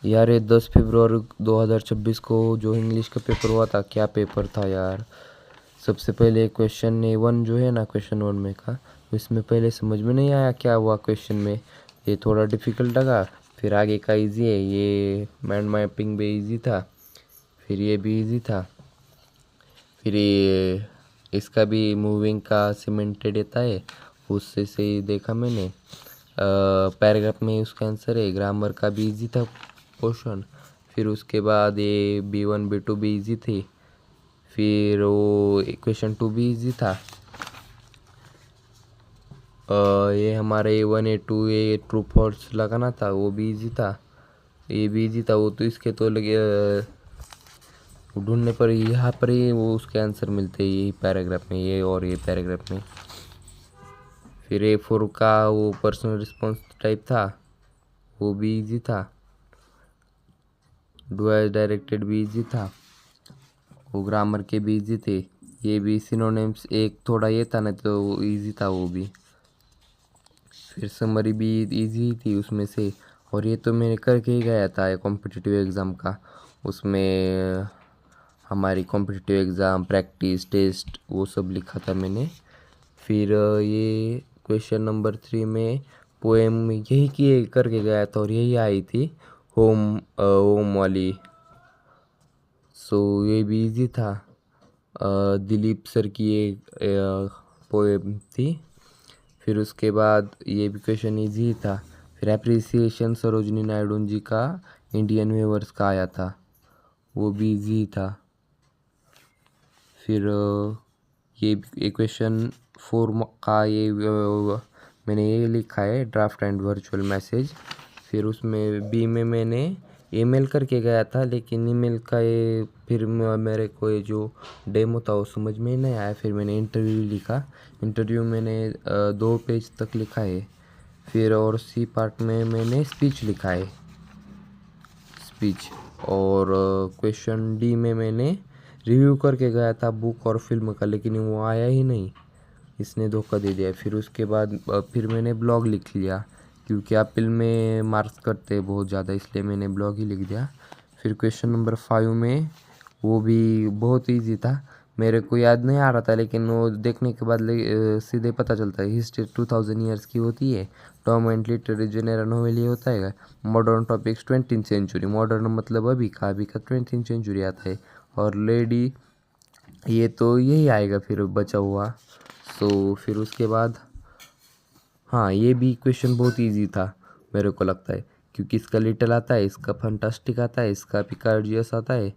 यार ये 10 फरवरी 2026 को जो इंग्लिश का पेपर हुआ था, क्या पेपर था यार। सबसे पहले क्वेश्चन A1 जो है ना, क्वेश्चन 1 में का, इसमें पहले समझ में नहीं आया क्या हुआ क्वेश्चन में। ये थोड़ा डिफ़िकल्ट लगा। फिर आगे का इजी है, ये माइंड मैपिंग भी इजी था। फिर ये भी इजी था। फिर ये इसका भी मूविंग का सीमेंटेड रहता है, उससे से देखा मैंने। पैराग्राफ में उसका आंसर है। ग्रामर का भी इजी था क्वेश्चन। फिर उसके बाद ये B1 B2 भी इजी थी। फिर वो क्वेश्चन 2 भी इजी था। ये हमारा A1 A2 ये ट्रू फॉल्स लगाना था, वो भी इजी था। ये भी इजी था। वो तो इसके तो लगे ढूंढने पर यहाँ पर ही वो उसके आंसर मिलते हैं, यही पैराग्राफ में, ये और ये पैराग्राफ में। फिर A4 का वो पर्सनल रिस्पॉन्स टाइप था, वो भी इजी था। डू एज डायरेक्टेड भी इजी था। वो ग्रामर के भी इजी थे। ये भी सिनोनिम्स एक थोड़ा ये था ना, तो इजी था वो भी। फिर समरी भी इजी थी उसमें से। और ये तो मैंने करके ही गया था कॉम्पिटिटिव एग्ज़ाम का। उसमें हमारी कॉम्पिटिटिव एग्ज़ाम प्रैक्टिस टेस्ट वो सब लिखा था मैंने। फिर ये क्वेश्चन नंबर 3 में पोएम यही किए करके गया था और यही आई थी, होम होम वाली। सो ये भी इजी था। दिलीप सर की ये पोएम थी। फिर उसके बाद ये भी क्वेश्चन इजी था। फिर अप्रिसिएशन सरोजनी नायडू जी का इंडियन वेवर्स का आया था, वो भी इजी था। फिर ये क्वेश्चन 4 का ये मैंने ये लिखा है, ड्राफ्ट एंड वर्चुअल मैसेज। फिर उसमें बी में मैंने ईमेल करके गया था, लेकिन ईमेल का ये फिर मेरे को ये जो डेमो था वो समझ में नहीं आया। फिर मैंने इंटरव्यू लिखा। इंटरव्यू मैंने 2 पेज तक लिखा है। फिर और सी पार्ट में मैंने स्पीच लिखा है, स्पीच। और क्वेश्चन डी में मैंने रिव्यू करके गया था बुक और फिल्म का, लेकिन वो आया ही नहीं, इसने धोखा दे दिया। फिर उसके बाद फिर मैंने ब्लॉग लिख लिया, क्योंकि एप्पल में मार्क्स कटते हैं बहुत ज़्यादा, इसलिए मैंने ब्लॉग ही लिख दिया। फिर क्वेश्चन नंबर 5 में वो भी बहुत इजी था, मेरे को याद नहीं आ रहा था, लेकिन वो देखने के बाद सीधे पता चलता है। हिस्ट्री 2000 ईयर्स की होती है। Tom and literary general novel ये होता है। Modern topics 20th century, modern मतलब अभी का 20th सेंचुरी आता है। और लेडी ये तो यही आएगा फिर बचा हुआ। सो फिर उसके बाद हाँ, ये भी क्वेश्चन बहुत इजी था मेरे को लगता है, क्योंकि इसका लिटिल आता है, इसका फंटास्टिक आता है, इसका पिकार्जियस आता है,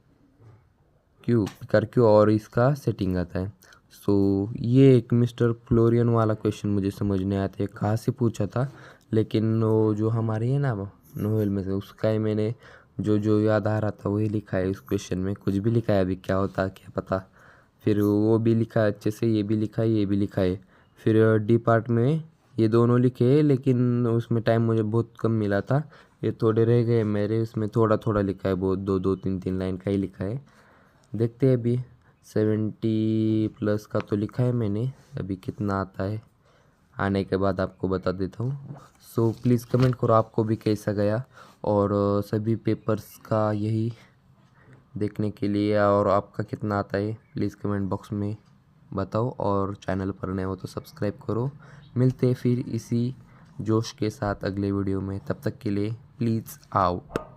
क्यों और इसका सेटिंग आता है। सो ये एक मिस्टर फ्लोरियन वाला क्वेश्चन मुझे समझ नहीं आया था, कहाँ से पूछा था, लेकिन वो जो हमारी है ना नोवेल में से, उसका ही मैंने जो जो याद आ रहा था वही लिखा है। इस क्वेश्चन में कुछ भी लिखा है, अभी क्या होता है क्या पता। फिर वो भी लिखा है अच्छे से, ये भी लिखा है, ये भी लिखा है। फिर डी पार्ट में ये दोनों लिखे, लेकिन उसमें टाइम मुझे बहुत कम मिला था, ये थोड़े रह गए मेरे। उसमें थोड़ा थोड़ा लिखा है, बहुत 2-2 3-3 लाइन का ही लिखा है। देखते हैं अभी 70+ का तो लिखा है मैंने, अभी कितना आता है आने के बाद आपको बता देता हूँ। सो प्लीज़ कमेंट करो आपको भी कैसा गया। और सभी पेपर्स का यही देखने के लिए, और आपका कितना आता है प्लीज़ कमेंट बॉक्स में बताओ। और चैनल पर नए हो तो सब्सक्राइब करो। मिलते हैं फिर इसी जोश के साथ अगले वीडियो में, तब तक के लिए प्लीज़ आउट।